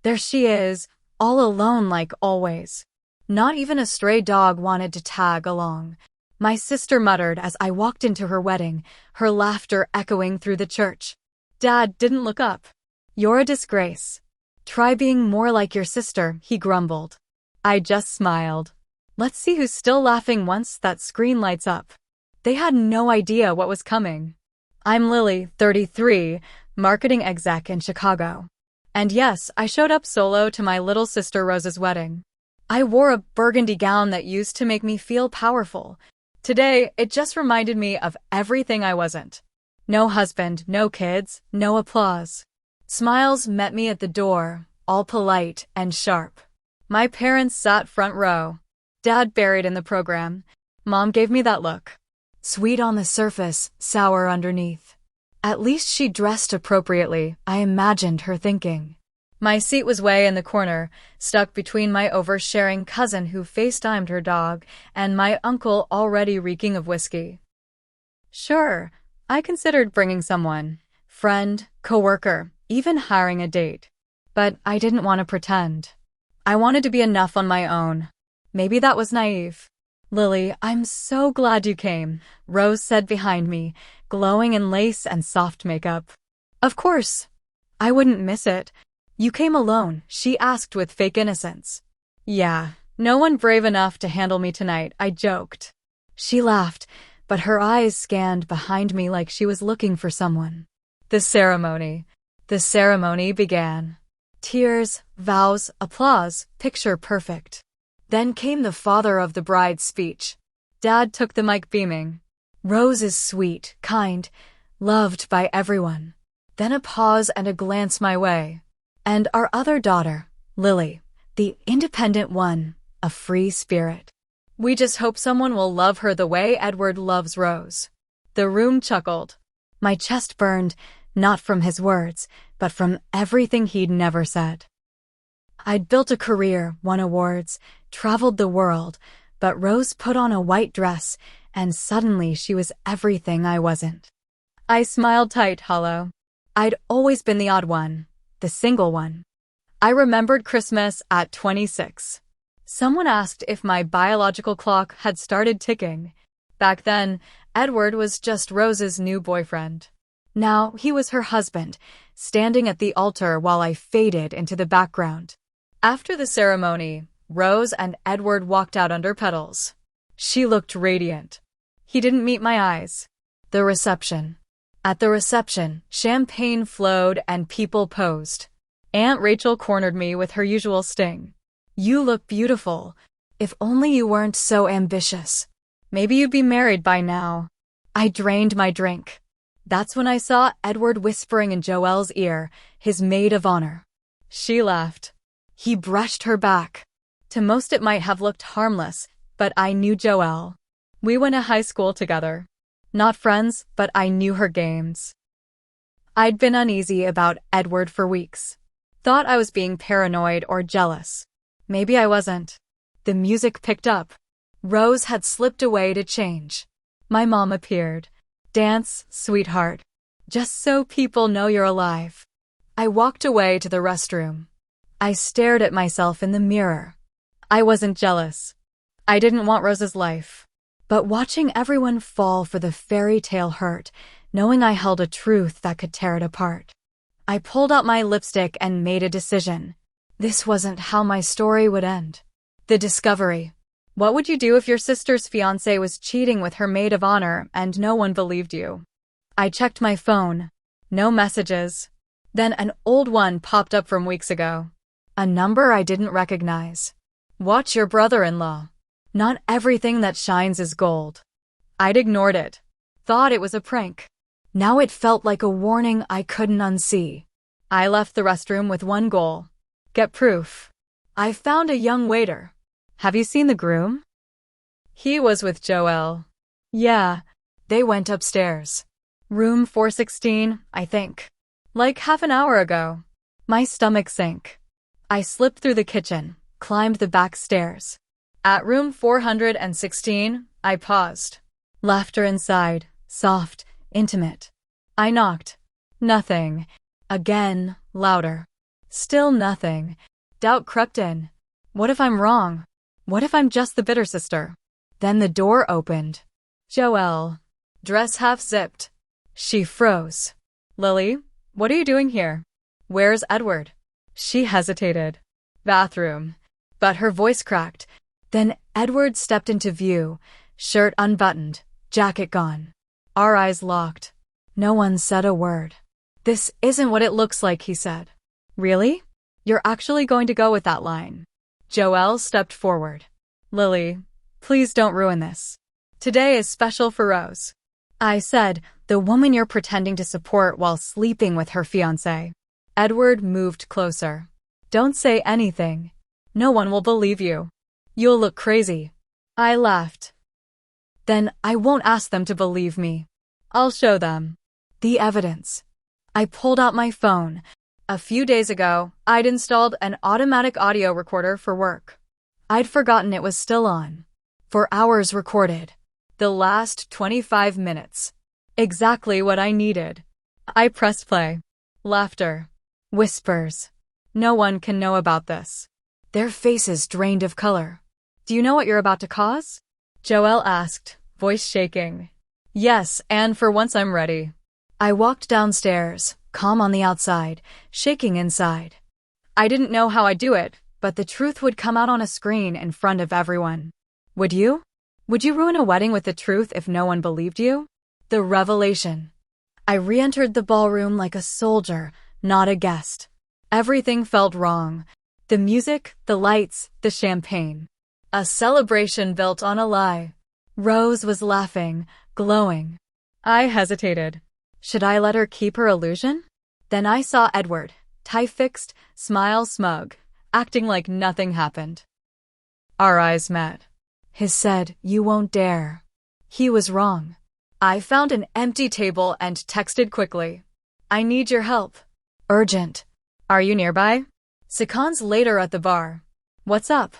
There she is, all alone like always. Not even a stray dog wanted to tag along. My sister muttered as I walked into her wedding, her laughter echoing through the church. Dad didn't look up. You're a disgrace. Try being more like your sister, he grumbled. I just smiled. Let's see who's still laughing once that screen lights up. They had no idea what was coming. I'm Lily, 33, marketing exec in Chicago. And yes, I showed up solo to my little sister Rose's wedding. I wore a burgundy gown that used to make me feel powerful. Today, it just reminded me of everything I wasn't. No husband, no kids, no applause. Smiles met me at the door, all polite and sharp. My parents sat front row. Dad buried in the program. Mom gave me that look. Sweet on the surface, sour underneath. At least she dressed appropriately, I imagined her thinking. My seat was way in the corner, stuck between my oversharing cousin who FaceTimed her dog and my uncle already reeking of whiskey. Sure, I considered bringing someone. Friend, coworker, even hiring a date. But I didn't want to pretend. I wanted to be enough on my own. Maybe that was naive. Lily, I'm so glad you came, Rose said behind me, glowing in lace and soft makeup. Of course. I wouldn't miss it. You came alone, she asked with fake innocence. Yeah, no one brave enough to handle me tonight, I joked. She laughed, but her eyes scanned behind me like she was looking for someone. The ceremony began. Tears, vows, applause, picture perfect. Then came the father of the bride's speech. Dad took the mic beaming. Rose is sweet, kind, loved by everyone. Then a pause and a glance my way. And our other daughter, Lily, the independent one, a free spirit. We just hope someone will love her the way Edward loves Rose. The room chuckled. My chest burned, not from his words, but from everything he'd never said. I'd built a career, won awards, traveled the world, but Rose put on a white dress, and suddenly she was everything I wasn't. I smiled tight, hollow. I'd always been the odd one, the single one. I remembered Christmas at 26. Someone asked if my biological clock had started ticking. Back then, Edward was just Rose's new boyfriend. Now he was her husband, standing at the altar while I faded into the background. After the ceremony, Rose and Edward walked out under petals. She looked radiant. He didn't meet my eyes. The reception. At the reception, champagne flowed and people posed. Aunt Rachel cornered me with her usual sting. You look beautiful. If only you weren't so ambitious. Maybe you'd be married by now. I drained my drink. That's when I saw Edward whispering in Joelle's ear, his maid of honor. She laughed. He brushed her back. To most it might have looked harmless, but I knew Joelle. We went to high school together. Not friends, but I knew her games. I'd been uneasy about Edward for weeks. Thought I was being paranoid or jealous. Maybe I wasn't. The music picked up. Rose had slipped away to change. My mom appeared. Dance, sweetheart. Just so people know you're alive. I walked away to the restroom. I stared at myself in the mirror. I wasn't jealous. I didn't want Rose's life. But watching everyone fall for the fairy tale hurt, knowing I held a truth that could tear it apart. I pulled out my lipstick and made a decision. This wasn't how my story would end. The discovery. What would you do if your sister's fiancé was cheating with her maid of honor and no one believed you? I checked my phone. No messages. Then an old one popped up from weeks ago. A number I didn't recognize. Watch your brother-in-law. Not everything that shines is gold. I'd ignored it. Thought it was a prank. Now it felt like a warning I couldn't unsee. I left the restroom with one goal. Get proof. I found a young waiter. Have you seen the groom? He was with Joelle. Yeah, they went upstairs. Room 416, I think. Like half an hour ago. My stomach sank. I slipped through the kitchen, climbed the back stairs. At room 416, I paused. Laughter inside, soft, intimate. I knocked. Nothing. Again, louder. Still nothing. Doubt crept in. What if I'm wrong? What if I'm just the bitter sister? Then the door opened. Joelle. Dress half zipped. She froze. Lily, what are you doing here? Where's Edward? She hesitated. Bathroom. But her voice cracked. Then Edward stepped into view, shirt unbuttoned, jacket gone. Our eyes locked. No one said a word. This isn't what it looks like, he said. Really? You're actually going to go with that line? Joelle stepped forward. Lily, please don't ruin this. Today is special for Rose. I said, the woman you're pretending to support while sleeping with her fiancé. Edward moved closer. Don't say anything. No one will believe you. You'll look crazy. I laughed. Then I won't ask them to believe me. I'll show them. The evidence. I pulled out my phone. A few days ago, I'd installed an automatic audio recorder for work. I'd forgotten it was still on. For hours recorded. The last 25 minutes. Exactly what I needed. I pressed play. Laughter. Whispers. No one can know about this. Their faces drained of color. Do you know what you're about to cause? Joelle asked, voice shaking. Yes, and for once I'm ready. I walked downstairs, calm on the outside, shaking inside. I didn't know how I'd do it, but the truth would come out on a screen in front of everyone. Would you? Would you ruin a wedding with the truth if no one believed you? The revelation. I re-entered the ballroom like a soldier, not a guest. Everything felt wrong. The music, the lights, the champagne. A celebration built on a lie. Rose was laughing, glowing. I hesitated. Should I let her keep her illusion? Then I saw Edward, tie fixed, smile smug, acting like nothing happened. Our eyes met. His said, "You won't dare." He was wrong. I found an empty table and texted quickly. I need your help. Urgent. Are you nearby? Seconds later at the bar. What's up?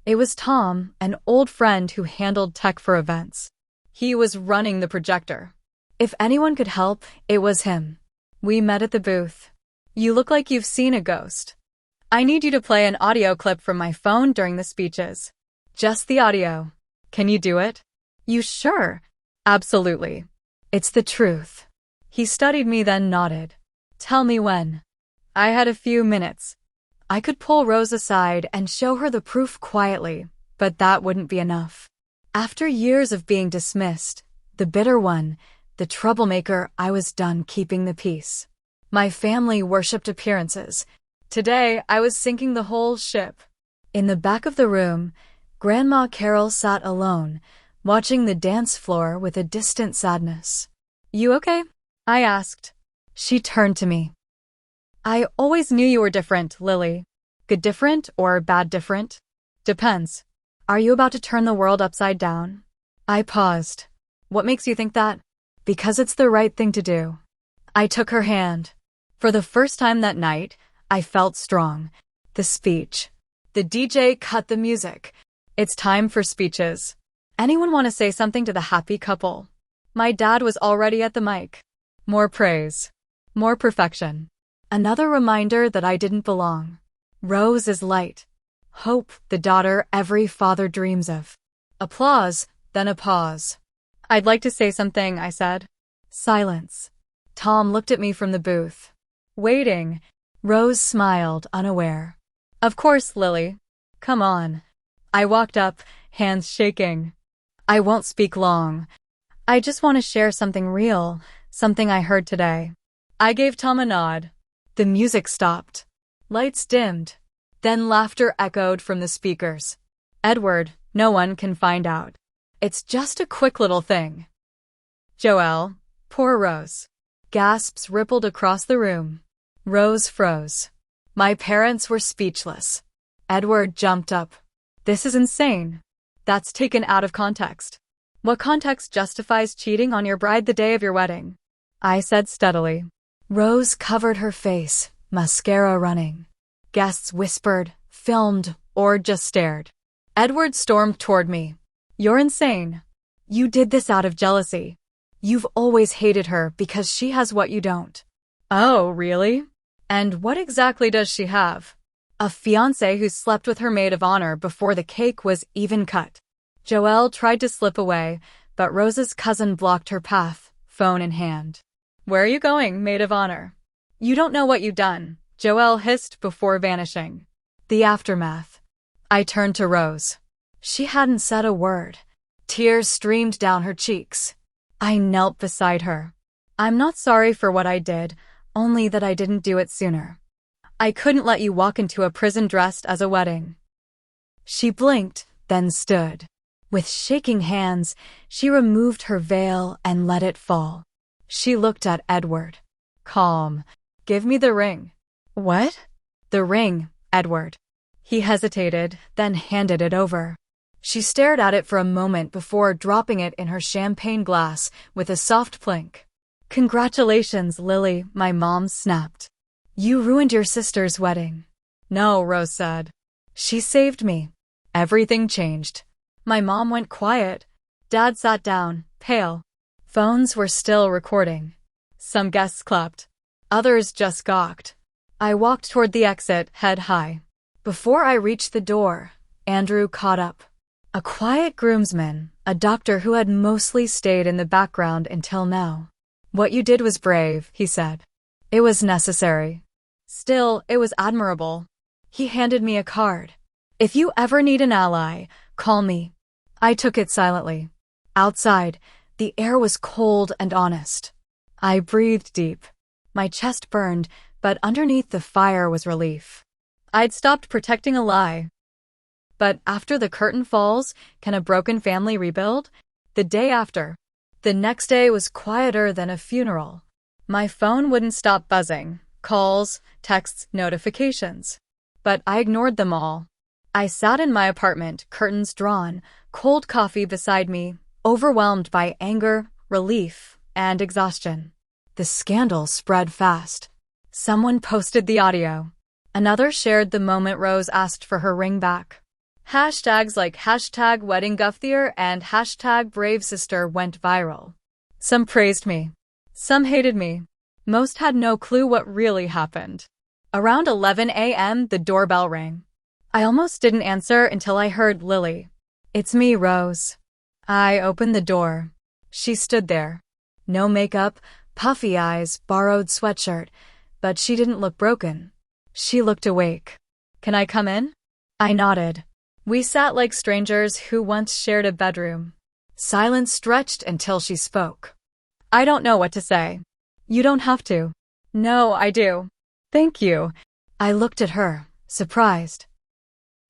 It was Tom, an old friend who handled tech for events. He was running the projector. If anyone could help, it was him. We met at the booth. You look like you've seen a ghost. I need you to play an audio clip from my phone during the speeches. Just the audio. Can you do it? You sure? Absolutely. It's the truth. He studied me then nodded. Tell me when. I had a few minutes. I could pull Rose aside and show her the proof quietly, but that wouldn't be enough. After years of being dismissed, the bitter one, the troublemaker, I was done keeping the peace. My family worshipped appearances. Today, I was sinking the whole ship. In the back of the room, Grandma Carol sat alone, watching the dance floor with a distant sadness. You okay? I asked. She turned to me. I always knew you were different, Lily. Good different or bad different? Depends. Are you about to turn the world upside down? I paused. What makes you think that? Because it's the right thing to do. I took her hand. For the first time that night, I felt strong. The speech. The DJ cut the music. It's time for speeches. Anyone want to say something to the happy couple? My dad was already at the mic. More praise. More perfection. Another reminder that I didn't belong. Rose is light. Hope, the daughter every father dreams of. Applause, then a pause. I'd like to say something, I said. Silence. Tom looked at me from the booth. Waiting. Rose smiled, unaware. Of course, Lily. Come on. I walked up, hands shaking. I won't speak long. I just want to share something real, something I heard today. I gave Tom a nod. The music stopped. Lights dimmed. Then laughter echoed from the speakers. Edward, no one can find out. It's just a quick little thing. Joelle, poor Rose. Gasps rippled across the room. Rose froze. My parents were speechless. Edward jumped up. This is insane. That's taken out of context. What context justifies cheating on your bride the day of your wedding? I said steadily. Rose covered her face, mascara running. Guests whispered, filmed, or just stared. Edward stormed toward me. You're insane. You did this out of jealousy. You've always hated her because she has what you don't. Oh, really? And what exactly does she have? A fiancé who slept with her maid of honor before the cake was even cut. Joelle tried to slip away, but Rose's cousin blocked her path, phone in hand. Where are you going, maid of honor? You don't know what you've done, Joelle hissed before vanishing. The aftermath. I turned to Rose. She hadn't said a word. Tears streamed down her cheeks. I knelt beside her. I'm not sorry for what I did, only that I didn't do it sooner. I couldn't let you walk into a prison dressed as a wedding. She blinked, then stood. With shaking hands, she removed her veil and let it fall. She looked at Edward. Calm. Give me the ring. What? The ring, Edward. He hesitated, then handed it over. She stared at it for a moment before dropping it in her champagne glass with a soft plink. Congratulations, Lily, my mom snapped. You ruined your sister's wedding. No, Rose said. She saved me. Everything changed. My mom went quiet. Dad sat down, pale. Phones were still recording. Some guests clapped. Others just gawked. I walked toward the exit, head high. Before I reached the door, Andrew caught up. A quiet groomsman, a doctor who had mostly stayed in the background until now. What you did was brave, he said. It was necessary. Still, it was admirable. He handed me a card. If you ever need an ally, call me. I took it silently. Outside, the air was cold and honest. I breathed deep. My chest burned, but underneath the fire was relief. I'd stopped protecting a lie. But after the curtain falls, can a broken family rebuild? The day after. The next day was quieter than a funeral. My phone wouldn't stop buzzing. Calls, texts, notifications. But I ignored them all. I sat in my apartment, curtains drawn, cold coffee beside me, overwhelmed by anger, relief, and exhaustion. The scandal spread fast. Someone posted the audio. Another shared the moment Rose asked for her ring back. Hashtags like #WeddingGufftier and #BraveSister went viral. Some praised me. Some hated me. Most had no clue what really happened. Around 11 a.m., the doorbell rang. I almost didn't answer until I heard Lily. It's me, Rose. I opened the door. She stood there. No makeup, puffy eyes, borrowed sweatshirt, but she didn't look broken. She looked awake. Can I come in? I nodded. We sat like strangers who once shared a bedroom. Silence stretched until she spoke. I don't know what to say. You don't have to. No, I do. Thank you. I looked at her, surprised.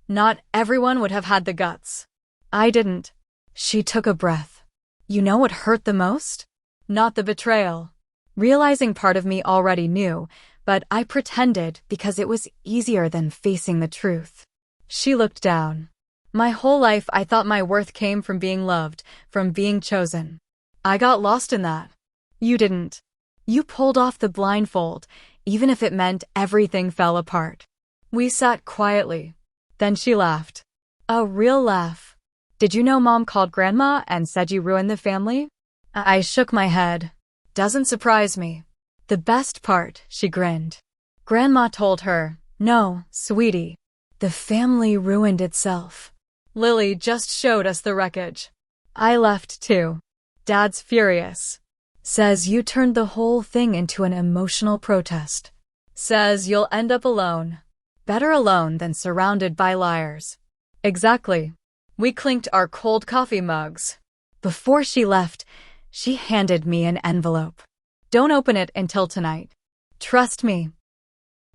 Not everyone would have had the guts. I didn't. She took a breath. You know what hurt the most? Not the betrayal. Realizing part of me already knew, but I pretended because it was easier than facing the truth. She looked down. My whole life I thought my worth came from being loved, from being chosen. I got lost in that. You didn't. You pulled off the blindfold, even if it meant everything fell apart. We sat quietly. Then she laughed. A real laugh. Did you know Mom called Grandma and said you ruined the family? I shook my head. Doesn't surprise me. The best part, she grinned. Grandma told her, no, sweetie. The family ruined itself. Lily just showed us the wreckage. I left too. Dad's furious. Says you turned the whole thing into an emotional protest. Says you'll end up alone. Better alone than surrounded by liars. Exactly. We clinked our cold coffee mugs. Before she left, she handed me an envelope. Don't open it until tonight. Trust me.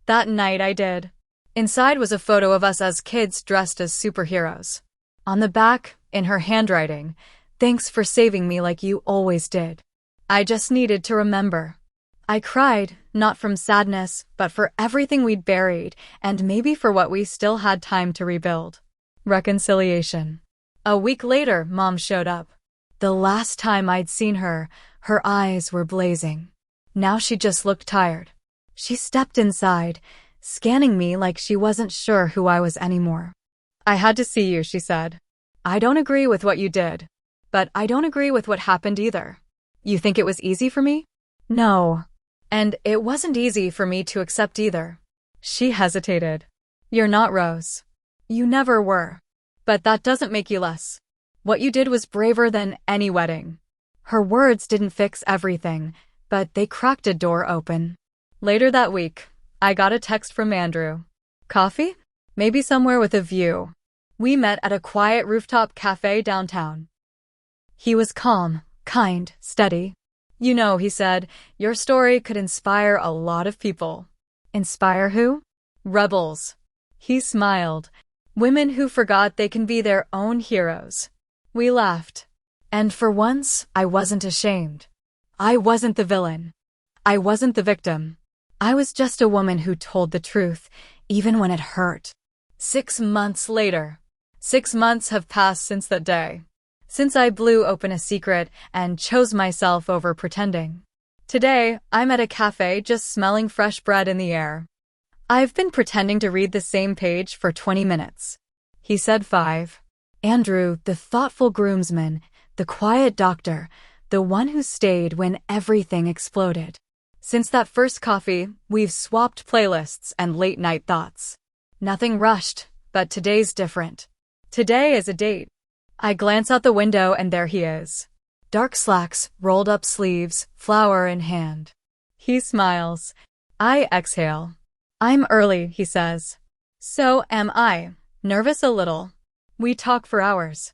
That night I did. Inside was a photo of us as kids dressed as superheroes. On the back, in her handwriting, thanks for saving me like you always did. I just needed to remember. I cried, not from sadness, but for everything we'd buried, and maybe for what we still had time to rebuild. Reconciliation. A week later, Mom showed up. The last time I'd seen her, her eyes were blazing. Now she just looked tired. She stepped inside, scanning me like she wasn't sure who I was anymore. I had to see you, she said. I don't agree with what you did, but I don't agree with what happened either. You think it was easy for me? No. And it wasn't easy for me to accept either. She hesitated. You're not Rose. You never were. But that doesn't make you less. What you did was braver than any wedding. Her words didn't fix everything, but they cracked a door open. Later that week, I got a text from Andrew. Coffee? Maybe somewhere with a view. We met at a quiet rooftop cafe downtown. He was calm, kind, steady. You know, he said, your story could inspire a lot of people. Inspire who? Rebels. He smiled. Women who forgot they can be their own heroes. We laughed. And for once, I wasn't ashamed. I wasn't the villain. I wasn't the victim. I was just a woman who told the truth, even when it hurt. 6 months later. 6 months have passed since that day. Since I blew open a secret and chose myself over pretending. Today, I'm at a cafe just smelling fresh bread in the air. I've been pretending to read the same page for 20 minutes. He said 5. Andrew, the thoughtful groomsman, the quiet doctor, the one who stayed when everything exploded. Since that first coffee, we've swapped playlists and late-night thoughts. Nothing rushed, but today's different. Today is a date. I glance out the window and there he is. Dark slacks, rolled up sleeves, flower in hand. He smiles. I exhale. I'm early, he says. So am I. Nervous a little. We talk for hours.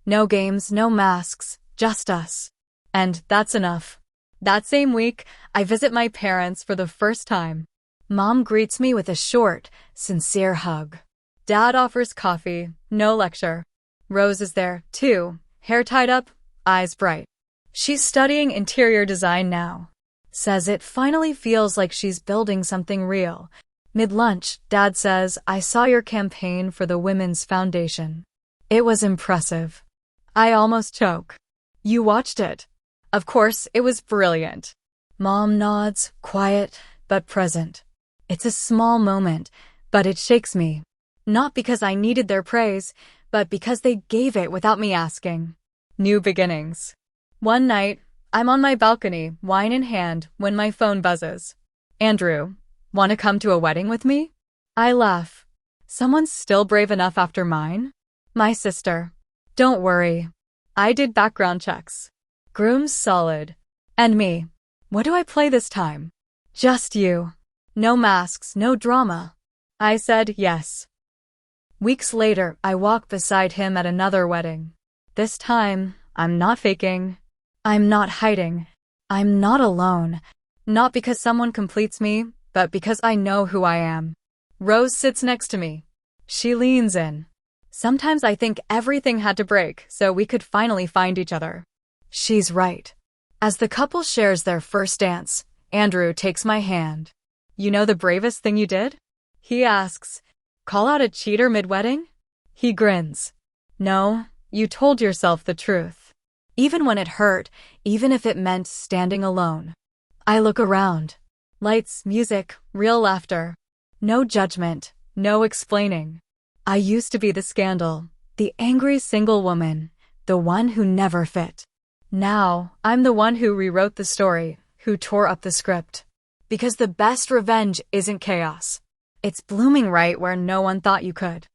No games, no masks, just us. And that's enough. That same week, I visit my parents for the first time. Mom greets me with a short, sincere hug. Dad offers coffee, no lecture. Rose is there, too, hair tied up, eyes bright. She's studying interior design now. Says it finally feels like she's building something real. Mid-lunch, Dad says, I saw your campaign for the Women's Foundation. It was impressive. I almost choke. You watched it. Of course, it was brilliant. Mom nods, quiet, but present. It's a small moment, but it shakes me. Not because I needed their praise, but because they gave it without me asking. New beginnings. One night, I'm on my balcony, wine in hand, when my phone buzzes. Andrew, want to come to a wedding with me? I laugh. Someone's still brave enough after mine? My sister. Don't worry. I did background checks. Groom's solid. And me. What do I play this time? Just you. No masks, no drama. I said yes. Weeks later, I walk beside him at another wedding. This time, I'm not faking. I'm not hiding. I'm not alone. Not because someone completes me, but because I know who I am. Rose sits next to me. She leans in. Sometimes I think everything had to break so we could finally find each other. She's right. As the couple shares their first dance, Andrew takes my hand. You know the bravest thing you did? He asks. Call out a cheater mid-wedding? He grins. No, you told yourself the truth. Even when it hurt, even if it meant standing alone. I look around. Lights, music, real laughter. No judgment, no explaining. I used to be the scandal, the angry single woman, the one who never fit. Now, I'm the one who rewrote the story, who tore up the script. Because the best revenge isn't chaos. It's blooming right where no one thought you could.